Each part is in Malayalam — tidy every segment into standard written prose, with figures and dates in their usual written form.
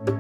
ഏവർക്കും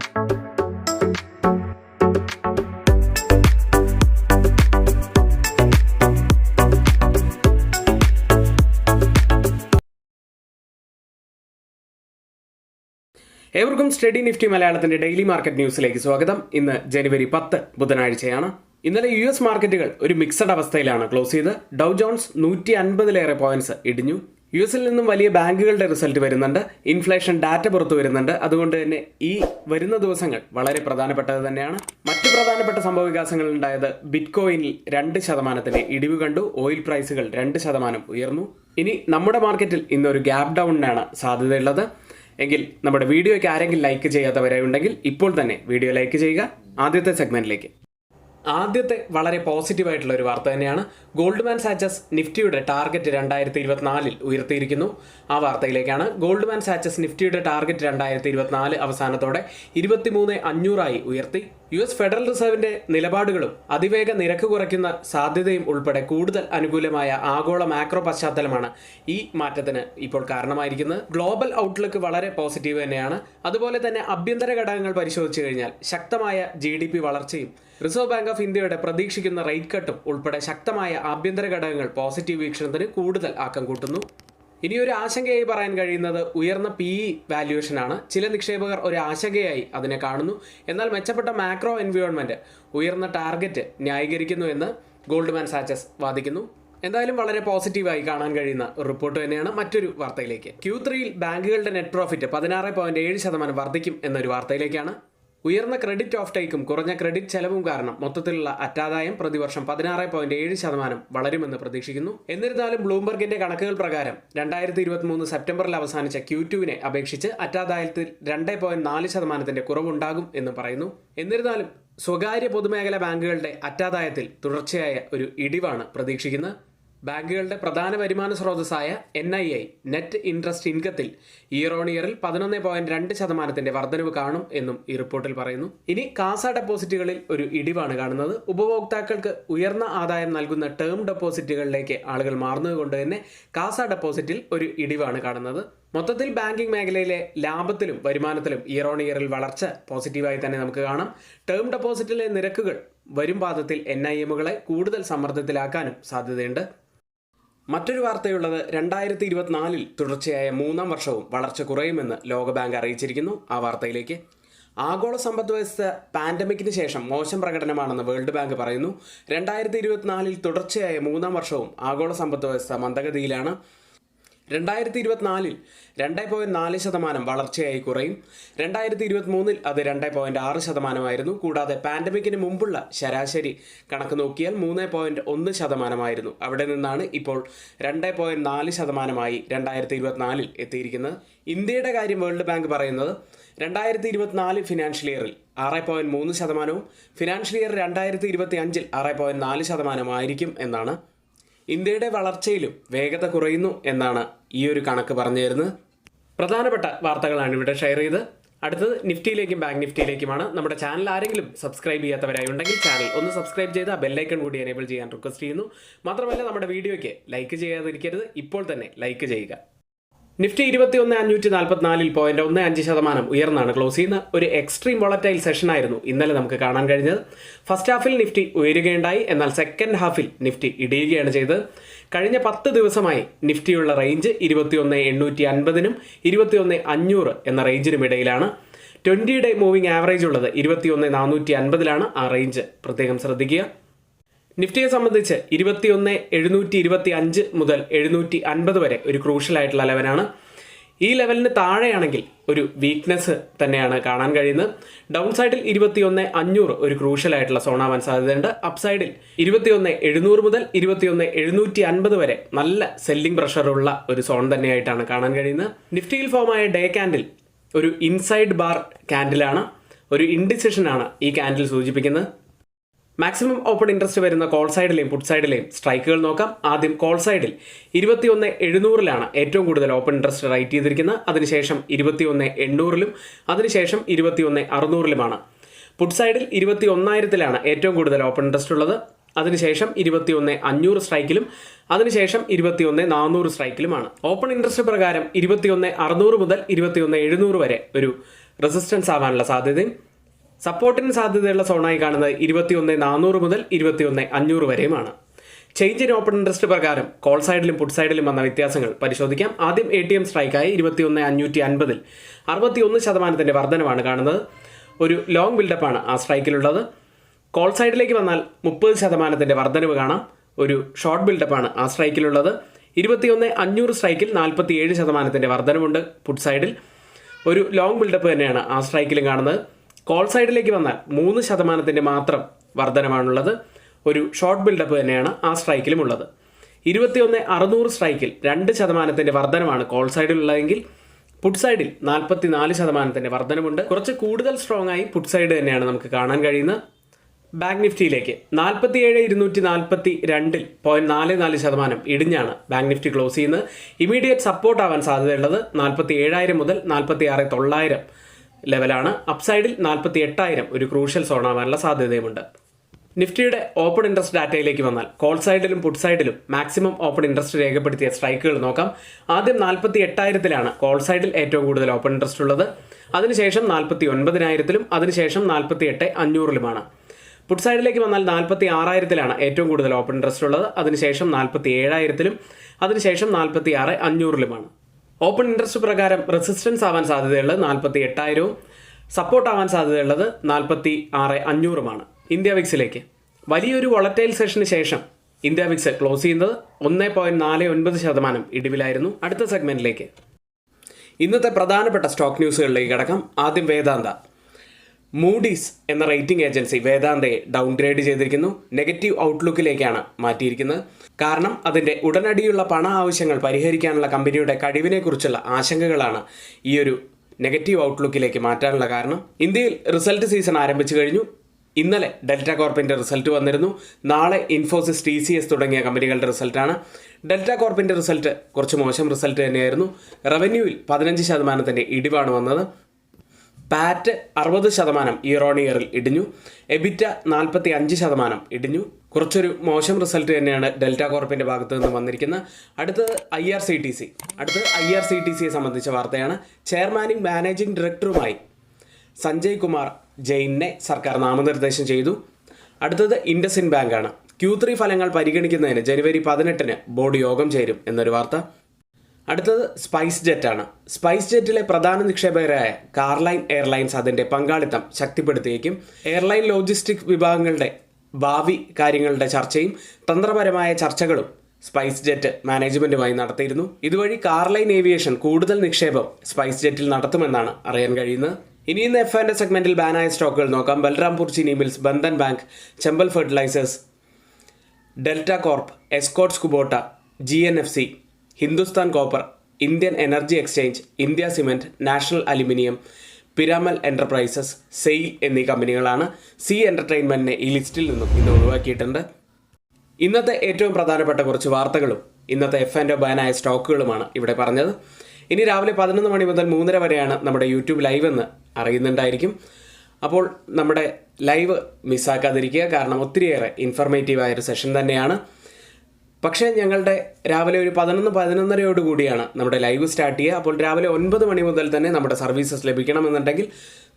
സ്റ്റഡി നിഫ്റ്റി മലയാളത്തിന്റെ ഡെയിലി മാർക്കറ്റ് ന്യൂസിലേക്ക് സ്വാഗതം. ഇന്ന് ജനുവരി 10 ബുധനാഴ്ചയാണ്. ഇന്നലെ US മാർക്കറ്റുകൾ ഒരു മിക്സഡ് അവസ്ഥയിലാണ് ക്ലോസ് ചെയ്ത്. ഡൗ ജോൺസ് 150-ലേറെ പോയിന്റ്സ് ഇടിഞ്ഞു. US നിന്നും വലിയ ബാങ്കുകളുടെ റിസൾട്ട് വരുന്നുണ്ട്, ഇൻഫ്ലേഷൻ ഡാറ്റ പുറത്തു വരുന്നുണ്ട്. അതുകൊണ്ട് തന്നെ ഈ വരുന്ന ദിവസങ്ങൾ വളരെ പ്രധാനപ്പെട്ടത് തന്നെയാണ്. മറ്റു പ്രധാനപ്പെട്ട സംഭവ വികാസങ്ങൾ ഉണ്ടായത് ബിറ്റ്കോയിനിൽ 2% ഇടിവ് കണ്ടു. ഓയിൽ പ്രൈസുകൾ 2% ഉയർന്നു. ഇനി നമ്മുടെ മാർക്കറ്റിൽ ഇന്നൊരു ഗ്യാപ് ഡൗണിനാണ് സാധ്യതയുള്ളത്. എങ്കിൽ നമ്മുടെ വീഡിയോയ്ക്ക് ആരെങ്കിലും ലൈക്ക് ചെയ്യാത്തവരുണ്ടെങ്കിൽ ഇപ്പോൾ തന്നെ വീഡിയോ ലൈക്ക് ചെയ്യുക. ആദ്യത്തെ സെഗ്മെന്റിലേക്ക്. ആദ്യത്തെ വളരെ പോസിറ്റീവായിട്ടുള്ള ഒരു വാർത്ത തന്നെയാണ്. ഗോൾഡ്മാൻ സാച്ചസ് നിഫ്റ്റിയുടെ ടാർഗറ്റ് 2024 ഉയർത്തിയിരിക്കുന്നു. ആ വാർത്തയിലേക്കാണ്. ഗോൾഡ്മാൻ സാച്ചസ് നിഫ്റ്റിയുടെ ടാർഗറ്റ് 2024 അവസാനത്തോടെ 23,500 ഉയർത്തി. US ഫെഡറൽ റിസർവിന്റെ നിലപാടുകളും അതിവേഗ നിരക്ക് കുറയ്ക്കുന്ന സാധ്യതയും ഉൾപ്പെടെ കൂടുതൽ അനുകൂലമായ ആഗോള മാക്രോ പശ്ചാത്തലമാണ് ഈ മാറ്റത്തിന് ഇപ്പോൾ കാരണമായിരിക്കുന്നത്. ഗ്ലോബൽ ഔട്ട്ലുക്ക് വളരെ പോസിറ്റീവ് തന്നെയാണ്. അതുപോലെ തന്നെ ആഭ്യന്തര ഘടകങ്ങൾ പരിശോധിച്ചു കഴിഞ്ഞാൽ ശക്തമായ GDP വളർച്ചയും റിസർവ് ബാങ്ക് ഓഫ് ഇന്ത്യയുടെ പ്രതീക്ഷിക്കുന്ന റേറ്റ് കട്ടും ഉൾപ്പെടെ ശക്തമായ ആഭ്യന്തര ഘടകങ്ങൾ പോസിറ്റീവ് വീക്ഷണത്തിന് കൂടുതൽ ആക്കം കൂട്ടുന്നു. ഇനിയൊരു ആശങ്കയായി പറയാൻ കഴിയുന്നത് ഉയർന്ന PE വാല്യുവേഷനാണ്. ചില നിക്ഷേപകർ ഒരു ആശങ്കയായി അതിനെ കാണുന്നു. എന്നാൽ മെച്ചപ്പെട്ട മാക്രോ എൻവയോൺമെന്റ് ഉയർന്ന ടാർഗറ്റ് ന്യായീകരിക്കുന്നു എന്ന് ഗോൾഡ്മാൻ സാച്ചസ് വാദിക്കുന്നു. എന്തായാലും വളരെ പോസിറ്റീവായി കാണാൻ കഴിയുന്ന ഒരു റിപ്പോർട്ട് തന്നെയാണ്. മറ്റൊരു വാർത്തയിലേക്ക്. Q3 ബാങ്കുകളുടെ നെറ്റ് പ്രോഫിറ്റ് 16.7% വർദ്ധിക്കും എന്നൊരു വാർത്തയിലേക്കാണ്. ഉയർന്ന ക്രെഡിറ്റ് ഓഫ് ടേക്കും കുറഞ്ഞ ക്രെഡിറ്റ് ചെലവും കാരണം മൊത്തത്തിലുള്ള അറ്റാദായം പ്രതിവർഷം 16.7% വളരുമെന്ന് പ്രതീക്ഷിക്കുന്നു. എന്നിരുന്നാലും ബ്ലൂംബർഗിന്റെ കണക്കുകൾ പ്രകാരം 2023 സെപ്റ്റംബറിൽ അവസാനിച്ച Q2 അപേക്ഷിച്ച് അറ്റാദായത്തിൽ 2.4% കുറവുണ്ടാകും എന്ന് പറയുന്നു. എന്നിരുന്നാലും സ്വകാര്യ പൊതുമേഖലാ ബാങ്കുകളുടെ അറ്റാദായത്തിൽ തുടർച്ചയായ ഒരു ഇടിവാണ് പ്രതീക്ഷിക്കുന്നത്. ബാങ്കുകളുടെ പ്രധാന വരുമാന സ്രോതസ്സായ NII നെറ്റ് ഇൻട്രസ്റ്റ് ഇൻകത്തിൽ ഇയർ ഓൺ ഇയറിൽ 11.2% വർധനവ് കാണും എന്നും ഈ റിപ്പോർട്ടിൽ പറയുന്നു. ഇനി കാസ ഡെപ്പോസിറ്റുകളിൽ ഒരു ഇടിവാണ് കാണുന്നത്. ഉപഭോക്താക്കൾക്ക് ഉയർന്ന ആദായം നൽകുന്ന ടേം ഡെപ്പോസിറ്റുകളിലേക്ക് ആളുകൾ മാറുന്നതുകൊണ്ട് തന്നെ കാസ ഡെപ്പോസിറ്റിൽ ഒരു ഇടിവാണ് കാണുന്നത്. മൊത്തത്തിൽ ബാങ്കിംഗ് മേഖലയിലെ ലാഭത്തിലും വരുമാനത്തിലും ഇയർ ഓൺ ഇയറിൽ വളർച്ച പോസിറ്റീവായി തന്നെ നമുക്ക് കാണാം. ടേം ഡെപ്പോസിറ്റിലെ നിരക്കുകൾ വരും പാദത്തിൽ NIMകളെ കൂടുതൽ സമ്മർദ്ദത്തിലാക്കാനും സാധ്യതയുണ്ട്. മറ്റൊരു വാർത്തയുള്ളത് 2024 തുടർച്ചയായ 3ാം വർഷവും വളർച്ച കുറയുമെന്ന് ലോകബാങ്ക് അറിയിച്ചിരിക്കുന്നു. ആ വാർത്തയിലേക്ക്. ആഗോള സമ്പദ് വ്യവസ്ഥ പാൻഡമിക്കിന് ശേഷം മോശം പ്രകടനമാണെന്ന് വേൾഡ് ബാങ്ക് പറയുന്നു. 2024 തുടർച്ചയായ 3ാം വർഷവും ആഗോള സമ്പദ് വ്യവസ്ഥ മന്ദഗതിയിലാണ്. 2024 2.4% വളർച്ചയായി കുറയും. 2023 അത് 2.6% കൂടാതെ പാൻഡമിക്കിന് മുമ്പുള്ള ശരാശരി കണക്ക് നോക്കിയാൽ 3.1% അവിടെ നിന്നാണ് ഇപ്പോൾ 2.4% 2024 എത്തിയിരിക്കുന്നത്. ഇന്ത്യയുടെ കാര്യം വേൾഡ് ബാങ്ക് പറയുന്നത് 2024 ഫിനാൻഷ്യൽ ഇയറിൽ 6.3%, ഫിനാൻഷ്യൽ ഇയർ 2025 6.4% ആയിരിക്കും എന്നാണ്. ഇന്ത്യയുടെ വളർച്ചയിലും വേഗത കുറയുന്നു എന്നാണ് ഈ ഒരു കണക്ക് പറഞ്ഞു തരുന്നത്. പ്രധാനപ്പെട്ട വാർത്തകളാണ് ഇവിടെ ഷെയർ ചെയ്ത്. അടുത്തത് നിഫ്റ്റിയിലേക്കും ബാങ്ക് നിഫ്റ്റിയിലേക്കുമാണ്. നമ്മുടെ ചാനൽ ആരെങ്കിലും സബ്സ്ക്രൈബ് ചെയ്യാത്തവരായി ഉണ്ടെങ്കിൽ ചാനൽ ഒന്ന് സബ്സ്ക്രൈബ് ചെയ്ത് ആ ബെല്ലൈക്കൺ കൂടി എനേബിൾ ചെയ്യാൻ റിക്വസ്റ്റ് ചെയ്യുന്നു. മാത്രമല്ല നമ്മുടെ വീഡിയോയ്ക്ക് ലൈക്ക് ചെയ്യാതിരിക്കരുത്, ഇപ്പോൾ തന്നെ ലൈക്ക് ചെയ്യുക. നിഫ്റ്റി 21,544 0.15% ഉയർന്നാണ് ക്ലോസ് ചെയ്യുന്നത്. ഒരു എക്സ്ട്രീം വോളറ്റൈൽ സെഷനായിരുന്നു ഇന്നലെ നമുക്ക് കാണാൻ കഴിഞ്ഞത്. ഫസ്റ്റ് ഹാഫിൽ നിഫ്റ്റി ഉയരുകയുണ്ടായി, എന്നാൽ സെക്കൻഡ് ഹാഫിൽ നിഫ്റ്റി ഇടിയുകയാണ് ചെയ്തത്. കഴിഞ്ഞ 10 ദിവസമായി നിഫ്റ്റിയുള്ള റേഞ്ച് 21,850 21,500 എന്ന റേഞ്ചിനും ഇടയിലാണ്. 20-ഡേ മൂവിംഗ് ആവറേജ് ഉള്ളത് 21,450 ആ റേഞ്ച് പ്രത്യേകം ശ്രദ്ധിക്കുക. നിഫ്റ്റിയെ സംബന്ധിച്ച് 21,725 മുതൽ 750 വരെ ഒരു ക്രൂഷ്യൽ ആയിട്ടുള്ള ലെവലാണ്. ഈ ലെവലിന് താഴെയാണെങ്കിൽ ഒരു വീക്ക്നെസ് തന്നെയാണ് കാണാൻ കഴിയുന്നത്. ഡൗൺ സൈഡിൽ 21,500 ഒരു ക്രൂഷ്യൽ ആയിട്ടുള്ള സോണാവാൻ സാധ്യതയുണ്ട്. അപ്പ് സൈഡിൽ 21,700 മുതൽ 21,750 വരെ നല്ല സെല്ലിംഗ് പ്രഷറുള്ള ഒരു സോൺ തന്നെയായിട്ടാണ് കാണാൻ കഴിയുന്നത്. നിഫ്റ്റിയിൽ ഫോമായ ഡേ ക്യാൻഡിൽ ഒരു ഇൻസൈഡ് ബാർ ക്യാൻഡിലാണ്. ഒരു ഇൻഡിസിഷനാണ് ഈ ക്യാൻഡിൽ സൂചിപ്പിക്കുന്നത്. മാക്സിമം ഓപ്പൺ ഇൻട്രസ്റ്റ് വരുന്ന കോൾ സൈഡിലെയും പുട്ട് സൈഡിലെയും സ്ട്രൈക്കുകൾ നോക്കാം. ആദ്യം കോൾ സൈഡിൽ 21,700 ഏറ്റവും കൂടുതൽ ഓപ്പൺ ഇൻട്രസ്റ്റ് റൈറ്റ് ചെയ്തിരിക്കുന്നത്. അതിനുശേഷം 21,800 അതിനുശേഷം 21,600 പുട്ട് സൈഡിൽ 21,000 ഏറ്റവും കൂടുതൽ ഓപ്പൺ ഇൻട്രസ്റ്റ് ഉള്ളത്. അതിനുശേഷം 21,500 സ്ട്രൈക്കിലും അതിനുശേഷം 21,400 സ്ട്രൈക്കിലുമാണ്. ഓപ്പൺ ഇൻട്രസ്റ്റ് പ്രകാരം 21,600 മുതൽ 21,700 വരെ ഒരു റെസിസ്റ്റൻസ് ആവാനുള്ള സാധ്യതയും. സപ്പോർട്ടിന് സാധ്യതയുള്ള സോണായി കാണുന്നത് 21,400 മുതൽ 21,500 വരെയുമാണ്. ചേഞ്ച് ഇൻ ഓപ്പൺ ഇൻട്രസ്റ്റ് പ്രകാരം കോൾ സൈഡിലും പുട്ട് സൈഡിലും വന്ന വ്യത്യാസങ്ങൾ പരിശോധിക്കാം. ആദ്യം ATM സ്ട്രൈക്കായി 21,550 61% വർധനമാണ് കാണുന്നത്. ഒരു ലോങ് ബിൽഡപ്പാണ് ആ സ്ട്രൈക്കിലുള്ളത്. കോൾ സൈഡിലേക്ക് വന്നാൽ 30% വർധനവ് കാണാം. ഒരു ഷോർട്ട് ബിൽഡപ്പാണ് ആ സ്ട്രൈക്കിലുള്ളത്. 21,500 സ്ട്രൈക്കിൽ 47% വർധനവുണ്ട്. പുട്ട് സൈഡിൽ ഒരു ലോങ് ബിൽഡപ്പ് തന്നെയാണ് ആ സ്ട്രൈക്കിലും കാണുന്നത്. കോൾ സൈഡിലേക്ക് വന്നാൽ 3% മാത്രം വർധനമാണുള്ളത്. ഒരു ഷോർട്ട് ബിൽഡപ്പ് തന്നെയാണ് ആ സ്ട്രൈക്കിലും ഉള്ളത്. 21,600 സ്ട്രൈക്കിൽ 2% വർധനമാണ് കോൾ സൈഡിലുള്ളതെങ്കിൽ പുട്ട് സൈഡിൽ 44% വർധനമുണ്ട്. കുറച്ച് കൂടുതൽ സ്ട്രോങ് ആയി പുട്ട് സൈഡ് തന്നെയാണ് നമുക്ക് കാണാൻ കഴിയുന്നത്. ബാങ്ക് നിഫ്റ്റിയിലേക്ക് 47,242.44% ഇടിഞ്ഞാണ് ബാങ്ക് നിഫ്റ്റി ക്ലോസ് ചെയ്യുന്നത്. ഇമീഡിയറ്റ് സപ്പോർട്ട് ആവാൻ സാധ്യതയുള്ളത് 47,000 മുതൽ 46,900 ലെവലാണ്. അപ്സൈഡിൽ 48,000 ഒരു ക്രൂഷ്യൽ സോൺ ആവാനുള്ള സാധ്യതയുമുണ്ട്. നിഫ്റ്റിയുടെ ഓപ്പൺ ഇൻട്രസ്റ്റ് ഡാറ്റയിലേക്ക് വന്നാൽ കോൾ സൈഡിലും പുട്ട് സൈഡിലും മാക്സിമം ഓപ്പൺ ഇൻട്രസ്റ്റ് രേഖപ്പെടുത്തിയ സ്ട്രൈക്കുകൾ നോക്കാം. ആദ്യം 48,000 കോൾ സൈഡിൽ ഏറ്റവും കൂടുതൽ ഓപ്പൺ ഇൻട്രസ്റ്റ് ഉള്ളത്. അതിനുശേഷം 49,000 അതിനുശേഷം 48,500 പുട്ട് സൈഡിലേക്ക് വന്നാൽ 46,000 ഏറ്റവും കൂടുതൽ ഓപ്പൺ ഇൻട്രസ്റ്റ് ഉള്ളത്. അതിനുശേഷം 47,000 അതിനുശേഷം 46,500 ഓപ്പൺ ഇൻട്രസ്റ്റ് പ്രകാരം റെസിസ്റ്റൻസ് ആവാൻ സാധ്യതയുള്ളത് 48,000 സപ്പോർട്ട് ആവാൻ സാധ്യതയുള്ളത് 46,500 ഇന്ത്യ വിക്സിലേക്ക് വലിയൊരു വോളറ്റൈൽ സെഷന് ശേഷം ഇന്ത്യ വിക്സ് ക്ലോസ് ചെയ്യുന്നത് 1.49% ഇടിവിലായിരുന്നു. അടുത്ത സെഗ്മെന്റിലേക്ക് ഇന്നത്തെ പ്രധാനപ്പെട്ട സ്റ്റോക്ക് ന്യൂസുകളിലേക്ക് കടക്കാം. ആദ്യം വേദാന്ത. മൂഡീസ് എന്ന റേറ്റിംഗ് ഏജൻസി വേദാന്തയെ ഡൗൺഗ്രേഡ് ചെയ്തിരിക്കുന്നു. നെഗറ്റീവ് ഔട്ട്ലുക്കിലേക്കാണ് മാറ്റിയിരിക്കുന്നത്. കാരണം അതിൻ്റെ ഉടനടിയുള്ള പണ ആവശ്യങ്ങൾ പരിഹരിക്കാനുള്ള കമ്പനിയുടെ കഴിവിനെക്കുറിച്ചുള്ള ആശങ്കകളാണ് ഈ ഒരു നെഗറ്റീവ് ഔട്ട്ലുക്കിലേക്ക് മാറ്റാനുള്ള കാരണം. ഇന്ത്യയിൽ റിസൾട്ട് സീസൺ ആരംഭിച്ചു കഴിഞ്ഞു. ഇന്നലെ ഡെൽറ്റ കോർപ്പിൻ്റെ റിസൾട്ട് വന്നിരുന്നു. നാളെ ഇൻഫോസിസ്, TCS തുടങ്ങിയ കമ്പനികളുടെ റിസൾട്ടാണ്. ഡെൽറ്റ കോർപ്പിൻ്റെ റിസൾട്ട് കുറച്ച് മോശം റിസൾട്ട് തന്നെയായിരുന്നു. റവന്യൂവിൽ 15% ഇടിവാണ് വന്നത്. പാറ്റ് 60% ഇയർ ഓൺ ഇയറിൽ ഇടിഞ്ഞു. എബിറ്റ 45% ഇടിഞ്ഞു. കുറച്ചൊരു മോശം റിസൾട്ട് തന്നെയാണ് ഡെൽറ്റ കോർപ്പിൻ്റെ ഭാഗത്ത് നിന്ന് വന്നിരിക്കുന്നത്. അടുത്തത് IRCTCയെ സംബന്ധിച്ച വാർത്തയാണ്. ചെയർമാനും മാനേജിംഗ് ഡയറക്ടറുമായി സഞ്ജയ് കുമാർ ജെയിനെ സർക്കാർ നാമനിർദ്ദേശം ചെയ്തു. അടുത്തത് ഇൻഡസ്ഇൻഡ് ബാങ്കാണ്. Q3 ഫലങ്ങൾ പരിഗണിക്കുന്നതിന് ജനുവരി 18 ബോർഡ് യോഗം ചേരും എന്നൊരു വാർത്ത. അടുത്തത് സ്പൈസ് ജെറ്റാണ്. സ്പൈസ് ജെറ്റിലെ പ്രധാന നിക്ഷേപകരായ കാർലൈൻ എയർലൈൻസ് അതിൻ്റെ പങ്കാളിത്തം ശക്തിപ്പെടുത്തിയേക്കും. എയർലൈൻ ലോജിസ്റ്റിക് വിഭാഗങ്ങളുടെ ഭാവി കാര്യങ്ങളുടെ ചർച്ചയും തന്ത്രപരമായ ചർച്ചകളും സ്പൈസ് ജെറ്റ് മാനേജ്മെൻറ്റുമായി നടത്തിയിരുന്നു. ഇതുവഴി കാർലൈൻ ഏവിയേഷൻ കൂടുതൽ നിക്ഷേപം സ്പൈസ് ജെറ്റിൽ നടത്തുമെന്നാണ് അറിയാൻ കഴിയുന്നത്. ഇനി ഇന്ന് F&O സെഗ്മെന്റിൽ ബാനായ സ്റ്റോക്കുകൾ നോക്കാം. Balrampur Chini Mills, Bandhan Bank, Chambal Fertilisers, Delta Corp, Escorts Kubota, GNFC, Hindustan Copper, Indian Energy Exchange, India Cement, National Aluminium, Piramal Enterprises, SAIL എന്നീ കമ്പനികളാണ്. സി എന്റർടൈൻമെന്റിനെ ഈ ലിസ്റ്റിൽ നിന്നും ഇന്ന് ഒഴിവാക്കിയിട്ടുണ്ട്. ഇന്നത്തെ ഏറ്റവും പ്രധാനപ്പെട്ട കുറച്ച് വാർത്തകളും ഇന്നത്തെ F&O ബാനായ സ്റ്റോക്കുകളുമാണ് ഇവിടെ പറഞ്ഞത്. ഇനി രാവിലെ 11 മണി മുതൽ 3:30 വരെയാണ് നമ്മുടെ യൂട്യൂബ് ലൈവ് എന്ന് അറിയുന്നുണ്ടായിരിക്കും. അപ്പോൾ നമ്മുടെ ലൈവ് മിസ്സാക്കാതിരിക്കുക. കാരണം ഒത്തിരിയേറെ ഇൻഫർമേറ്റീവായൊരു സെഷൻ തന്നെയാണ്. പക്ഷേ ഞങ്ങളുടെ രാവിലെ ഒരു 11-11:30 കൂടിയാണ് നമ്മുടെ ലൈവ് സ്റ്റാർട്ട് ചെയ്യുക. അപ്പോൾ രാവിലെ 9 മണി മുതൽ തന്നെ നമ്മുടെ സർവീസസ് ലഭിക്കണമെന്നുണ്ടെങ്കിൽ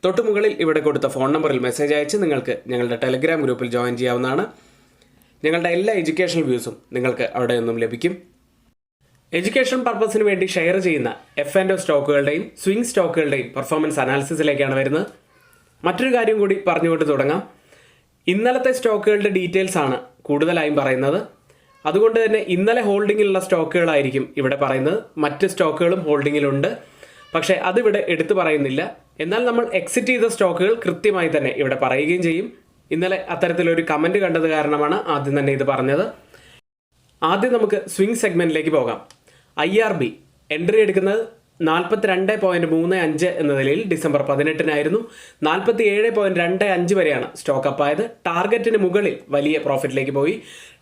തൊട്ട് മുകളിൽ ഇവിടെ കൊടുത്ത ഫോൺ നമ്പറിൽ മെസ്സേജ് അയച്ച് നിങ്ങൾക്ക് ഞങ്ങളുടെ ടെലഗ്രാം ഗ്രൂപ്പിൽ ജോയിൻ ചെയ്യാവുന്നതാണ്. ഞങ്ങളുടെ എല്ലാ എഡ്യൂക്കേഷണൽ വ്യൂസും നിങ്ങൾക്ക് അവിടെ നിന്നും ലഭിക്കും. എഡ്യൂക്കേഷൻ പർപ്പസിന് വേണ്ടി ഷെയർ ചെയ്യുന്ന F&O സ്റ്റോക്കുകളുടെയും സ്വിംഗ് സ്റ്റോക്കുകളുടെയും പെർഫോമൻസ് അനാലിസിസിലേക്കാണ് വരുന്നത്. മറ്റൊരു കാര്യം കൂടി പറഞ്ഞുകൊണ്ട് തുടങ്ങാം. ഇന്നലത്തെ സ്റ്റോക്കുകളുടെ ഡീറ്റെയിൽസ് ആണ് കൂടുതലായും പറയുന്നത്. അതുകൊണ്ട് തന്നെ ഇന്നലെ ഹോൾഡിങ്ങിലുള്ള സ്റ്റോക്കുകളായിരിക്കും ഇവിടെ പറയുന്നത്. മറ്റ് സ്റ്റോക്കുകളും ഹോൾഡിങ്ങിലുണ്ട്, പക്ഷേ അതിവിടെ എടുത്തു പറയുന്നില്ല. എന്നാൽ നമ്മൾ എക്സിറ്റ് ചെയ്ത സ്റ്റോക്കുകൾ കൃത്യമായി തന്നെ ഇവിടെ പറയുകയും ചെയ്യും. ഇന്നലെ അത്തരത്തിലൊരു കമൻറ്റ് കണ്ടത് കാരണമാണ് ആദ്യം തന്നെ ഇത് പറഞ്ഞത്. ആദ്യം നമുക്ക് സ്വിംഗ് സെഗ്മെന്റിലേക്ക് പോകാം. IRB എൻട്രി എടുക്കുന്നത് 42.35 എന്ന നിലയിൽ ഡിസംബർ 18 47.25 വരെയാണ് സ്റ്റോക്ക് അപ്പായത്. ടാർഗറ്റിന് മുകളിൽ വലിയ പ്രോഫിറ്റിലേക്ക് പോയി.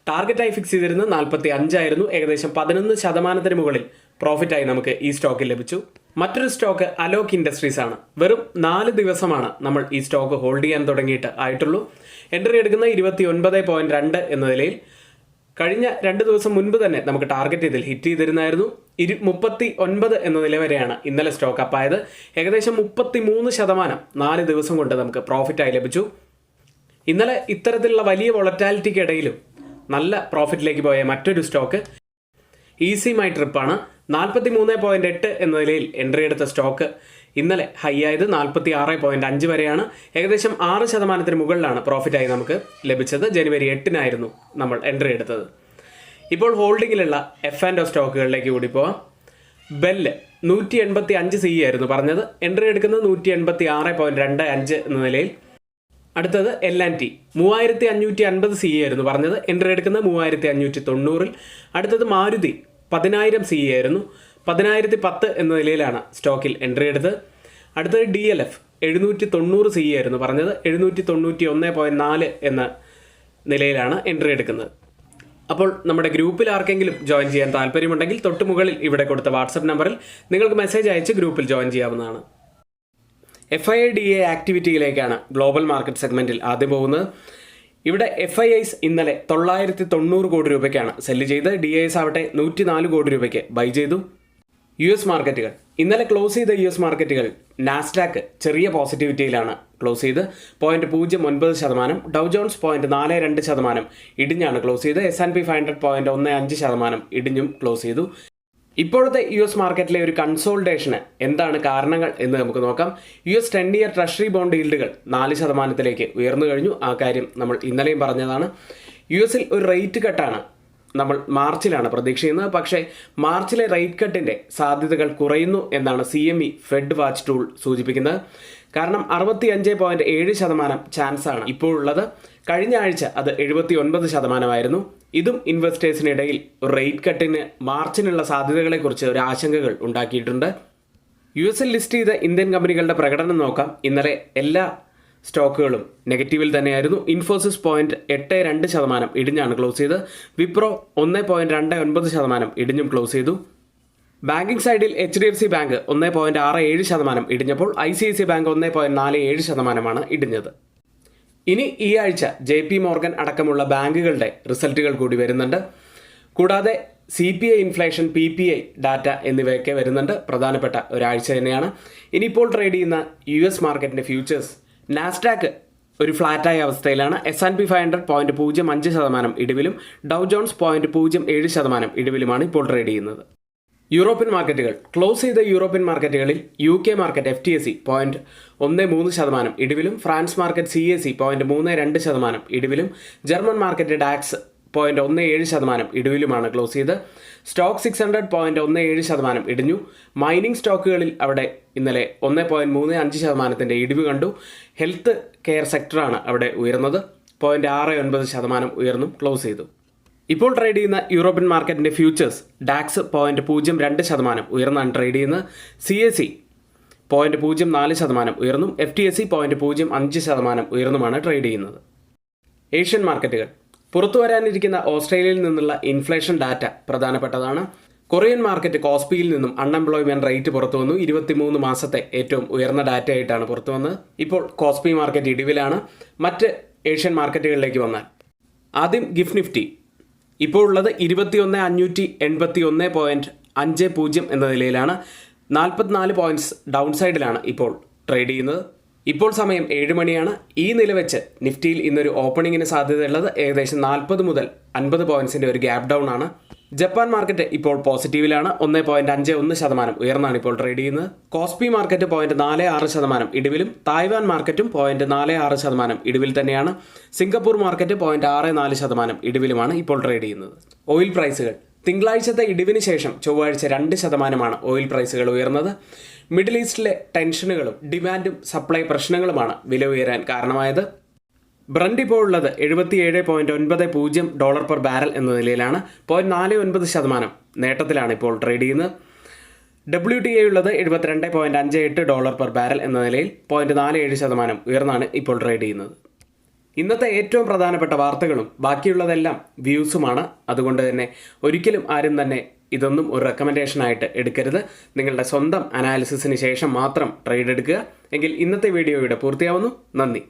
ടാർഗറ്റായി ഫിക്സ് ചെയ്തിരുന്നത് 45 ആയിരുന്നു. ഏകദേശം 11% മുകളിൽ പ്രോഫിറ്റായി നമുക്ക് ഈ സ്റ്റോക്കിൽ ലഭിച്ചു. മറ്റൊരു സ്റ്റോക്ക് അലോക് ഇൻഡസ്ട്രീസ് ആണ്. വെറും 4 ദിവസമാണ് നമ്മൾ ഈ സ്റ്റോക്ക് ഹോൾഡ് ചെയ്യാൻ തുടങ്ങിയിട്ട് ആയിട്ടുള്ളൂ. എൻട്രി എടുക്കുന്ന 29.2 എന്ന നിലയിൽ കഴിഞ്ഞ 2 ദിവസം മുൻപ് തന്നെ നമുക്ക് ടാർഗറ്റ് ഇതിൽ ഹിറ്റ് ചെയ്തിരുന്നായിരുന്നു. 39 എന്ന നില വരെയാണ് ഇന്നലെ സ്റ്റോക്ക് അപ്പായത്. ഏകദേശം 33% 4 ദിവസം കൊണ്ട് നമുക്ക് പ്രോഫിറ്റായി ലഭിച്ചു. ഇന്നലെ ഇത്തരത്തിലുള്ള വലിയ വൊളറ്റാലിറ്റിക്കിടയിലും നല്ല പ്രോഫിറ്റിലേക്ക് പോയ മറ്റൊരു സ്റ്റോക്ക് ഈസി മൈ ട്രിപ്പാണ്. 43.8 എന്ന നിലയിൽ എൻട്രി എടുത്ത സ്റ്റോക്ക് ഇന്നലെ ഹൈ ആയത് 46.5 വരെയാണ്. ഏകദേശം 6% മുകളിലാണ് പ്രോഫിറ്റായി നമുക്ക് ലഭിച്ചത്. ജനുവരി 8 നമ്മൾ എൻട്രി എടുത്തത്. ഇപ്പോൾ ഹോൾഡിങ്ങിലുള്ള F&O സ്റ്റോക്കുകളിലേക്ക് കൂടി പോവാം. ബെല്ല് 185 CE ആയിരുന്നു പറഞ്ഞത്. എൻട്രി എടുക്കുന്നത് 186.25 എന്ന നിലയിൽ. അടുത്തത് L&T 3550 CE ആയിരുന്നു പറഞ്ഞത്. എൻട്രി എടുക്കുന്നത് 3590. അടുത്തത് മാരുതി 10,000 CE ആയിരുന്നു. 10,010 എന്ന നിലയിലാണ് സ്റ്റോക്കിൽ എൻട്രി എടുത്തത്. അടുത്തത് DLF 790 CE ആയിരുന്നു പറഞ്ഞത്. 791.4 എന്ന നിലയിലാണ് എൻട്രി എടുക്കുന്നത്. അപ്പോൾ നമ്മുടെ ഗ്രൂപ്പിൽ ആർക്കെങ്കിലും ജോയിൻ ചെയ്യാൻ താല്പര്യമുണ്ടെങ്കിൽ തൊട്ട് മുകളിൽ ഇവിടെ കൊടുത്ത വാട്സപ്പ് നമ്പറിൽ നിങ്ങൾക്ക് മെസ്സേജ് അയച്ച് ഗ്രൂപ്പിൽ ജോയിൻ ചെയ്യാവുന്നതാണ്. FIDA ആക്ടിവിറ്റിയിലേക്കാണ് ഗ്ലോബൽ മാർക്കറ്റ് സെഗ്മെൻറ്റിൽ ആദ്യം പോകുന്നത്. ഇവിടെ FIIs ഇന്നലെ 990 കോടി രൂപയ്ക്കാണ് സെല്ല് ചെയ്ത്. DIs ആവട്ടെ 104 കോടി രൂപയ്ക്ക് ബൈ ചെയ്തു. US മാർക്കറ്റുകൾ ഇന്നലെ ക്ലോസ് ചെയ്ത US മാർക്കറ്റുകൾ നാസ്ഡാക്ക് ചെറിയ പോസിറ്റിവിറ്റിയിലാണ് ക്ലോസ് ചെയ്ത് 0.09%. ഡൗ ജോൺസ് 0.42% ഇടിഞ്ഞാണ് ക്ലോസ് ചെയ്ത്. S&P 500 0.15% ഇടിഞ്ഞും ക്ലോസ് ചെയ്തു. ഇപ്പോഴത്തെ US മാർക്കറ്റിലെ ഒരു കൺസോൾട്ടേഷന് എന്താണ് കാരണങ്ങൾ എന്ന് നമുക്ക് നോക്കാം. US 10-year ട്രഷറി ബോണ്ട് ഈൽഡുകൾ 4% ഉയർന്നു കഴിഞ്ഞു. ആ കാര്യം നമ്മൾ ഇന്നലെയും പറഞ്ഞതാണ്. US-ൽ ഒരു റേറ്റ് കട്ടാണ് നമ്മൾ മാർച്ചിലാണ് പ്രതീക്ഷിക്കുന്നത്. പക്ഷേ മാർച്ചിലെ റേറ്റ് കട്ടിൻ്റെ സാധ്യതകൾ കുറയുന്നു എന്നാണ് CME ഫെഡ് വാച്ച് ടൂൾ സൂചിപ്പിക്കുന്നത്. കാരണം 65.7% ചാൻസാണ് ഇപ്പോഴുള്ളത്. കഴിഞ്ഞ ആഴ്ച അത് 79% ഇതും ഇൻവെസ്റ്റേഴ്സിനിടയിൽ റേറ്റ് കട്ടിന് മാർച്ചിനുള്ള സാധ്യതകളെക്കുറിച്ച് ഒരു ആശങ്കകൾ ഉണ്ടാക്കിയിട്ടുണ്ട്. US-ൽ ലിസ്റ്റ് ചെയ്ത ഇന്ത്യൻ കമ്പനികളുടെ പ്രകടനം നോക്കാം. ഇന്നലെ എല്ലാ സ്റ്റോക്കുകളും നെഗറ്റീവിൽ തന്നെയായിരുന്നു. ഇൻഫോസിസ് 0.82% ഇടിഞ്ഞാണ് ക്ലോസ് ചെയ്ത്. വിപ്രോ 1.29% ഇടിഞ്ഞും ക്ലോസ് ചെയ്തു. ബാങ്കിംഗ് സൈഡിൽ HDFC ബാങ്ക് 1.67% ഇടിഞ്ഞപ്പോൾ ICICI ബാങ്ക് 1.47% ഇടിഞ്ഞത്. ഇനി ഈ ആഴ്ച JP മോർഗൻ അടക്കമുള്ള ബാങ്കുകളുടെ റിസൾട്ടുകൾ കൂടി വരുന്നുണ്ട്. കൂടാതെ CPI ഇൻഫ്ലേഷൻ, PPI ഡാറ്റ എന്നിവയൊക്കെ വരുന്നുണ്ട്. പ്രധാനപ്പെട്ട ഒരാഴ്ച തന്നെയാണ്. ഇനിയിപ്പോൾ ട്രേഡ് ചെയ്യുന്ന US മാർക്കറ്റിൻ്റെ ഫ്യൂച്ചേഴ്സ് നാസ്ഡാക്ക് ഒരു ഫ്ലാറ്റായ അവസ്ഥയിലാണ്. S&P 500 0.05% ഇടിവിലും ഡൗ ജോൺസ് 0.07% ഇടിവിലുമാണ് ഇപ്പോൾ ട്രേഡ് ചെയ്യുന്നത്. യൂറോപ്യൻ മാർക്കറ്റുകൾ ക്ലോസ് ചെയ്ത യൂറോപ്യൻ മാർക്കറ്റുകളിൽ UK മാർക്കറ്റ് FTSE 0.13% ഇടിവിലും ഫ്രാൻസ് മാർക്കറ്റ് CAC 0.32% ഇടിവിലും ജർമ്മൻ മാർക്കറ്റ് ഡാക്സ് 0.17% ഇടിവിലുമാണ് ക്ലോസ് ചെയ്ത്. സ്റ്റോക്ക് 600 0.17% ഇടിഞ്ഞു. മൈനിങ് സ്റ്റോക്കുകളിൽ അവിടെ ഇന്നലെ 1.35% ഇടിവ് കണ്ടു. ഹെൽത്ത് കെയർ സെക്ടറാണ് അവിടെ ഉയർന്നത്. 0.69% ഉയർന്നും ക്ലോസ് ചെയ്തു. ഇപ്പോൾ ട്രേഡ് ചെയ്യുന്ന യൂറോപ്യൻ മാർക്കറ്റിൻ്റെ ഫ്യൂച്ചേഴ്സ് ഡാക്സ് 0.02% ഉയർന്നാണ് ട്രേഡ് ചെയ്യുന്നത്. CAC 0.04% ഉയർന്നും FTSE 0.05% ഉയർന്നുമാണ് ട്രേഡ് ചെയ്യുന്നത്. ഏഷ്യൻ മാർക്കറ്റുകൾ പുറത്തു വരാനിരിക്കുന്ന ഓസ്ട്രേലിയയിൽ നിന്നുള്ള ഇൻഫ്ലേഷൻ ഡാറ്റ പ്രധാനപ്പെട്ടതാണ്. കൊറിയൻ മാർക്കറ്റ് കോസ്പിയിൽ നിന്നും അൺഎംപ്ലോയ്മെൻറ്റ് റേറ്റ് പുറത്തു വന്നു. 23 മാസത്തെ ഏറ്റവും ഉയർന്ന ഡാറ്റ ആയിട്ടാണ് പുറത്തു വന്നത്. ഇപ്പോൾ കോസ്പി മാർക്കറ്റ് ഇടിവിലാണ്. മറ്റ് ഏഷ്യൻ മാർക്കറ്റുകളിലേക്ക് വന്നാൽ ആദ്യം ഗിഫ്റ്റ് നിഫ്റ്റി ഇപ്പോൾ ഉള്ളത് 21,581.50 എന്ന നിലയിലാണ്. 44 പോയിന്റ്സ് ഡൗൺ സൈഡിലാണ് ഇപ്പോൾ ട്രേഡ് ചെയ്യുന്നത്. ഇപ്പോൾ സമയം 7 മണിയാണ്. ഈ നില വെച്ച് നിഫ്റ്റിയിൽ ഇന്നൊരു ഓപ്പണിങ്ങിന് സാധ്യതയുള്ളത് ഏകദേശം 40 മുതൽ 50 പോയിന്റ്സിൻ്റെ ഒരു ഗ്യാപ് ഡൗൺ ആണ്. ജപ്പാൻ മാർക്കറ്റ് ഇപ്പോൾ പോസിറ്റീവിലാണ്. 1.51% ഉയർന്നാണ് ഇപ്പോൾ ട്രേഡ് ചെയ്യുന്നത്. കോസ്പി മാർക്കറ്റ് 0.46% ഇടിവിലും തായ്വാൻ മാർക്കറ്റും 0.46% ഇടിവിൽ തന്നെയാണ്. സിംഗപ്പൂർ മാർക്കറ്റ് 0.64% ഇടിവിലുമാണ് ഇപ്പോൾ ട്രേഡ് ചെയ്യുന്നത്. ഓയിൽ പ്രൈസുകൾ തിങ്കളാഴ്ചത്തെ ഇടിവിന് ശേഷം ചൊവ്വാഴ്ച 2% ഓയിൽ പ്രൈസുകൾ ഉയർന്നത്. മിഡിൽ ഈസ്റ്റിലെ ടെൻഷനുകളും ഡിമാൻഡും സപ്ലൈ പ്രശ്നങ്ങളുമാണ് വില ഉയരാൻ കാരണമായത്. ബ്രണ്ട് ഇപ്പോൾ ഉള്ളത് $77.90 പെർ ബാരൽ എന്ന നിലയിലാണ്. 0.49% നേട്ടത്തിലാണ് ഇപ്പോൾ ട്രേഡ് ചെയ്യുന്നത്. WTI ഉള്ളത് $72.58 പെർ ബാരൽ എന്ന നിലയിൽ 0.47% ഉയർന്നാണ് ഇപ്പോൾ ട്രേഡ് ചെയ്യുന്നത്. ഇന്നത്തെ ഏറ്റവും പ്രധാനപ്പെട്ട വാർത്തകളും ബാക്കിയുള്ളതെല്ലാം വ്യൂസുമാണ്. അതുകൊണ്ട് തന്നെ ഒരിക്കലും ആരും തന്നെ ഇതൊന്നും ഒരു റെക്കമെൻഡേഷനായിട്ട് എടുക്കരുത്. നിങ്ങളുടെ സ്വന്തം അനാലിസിസിന് ശേഷം മാത്രം ട്രേഡ് എടുക്കുക. എങ്കിൽ ഇന്നത്തെ വീഡിയോ ഇവിടെ പൂർത്തിയാവുന്നു. നന്ദി.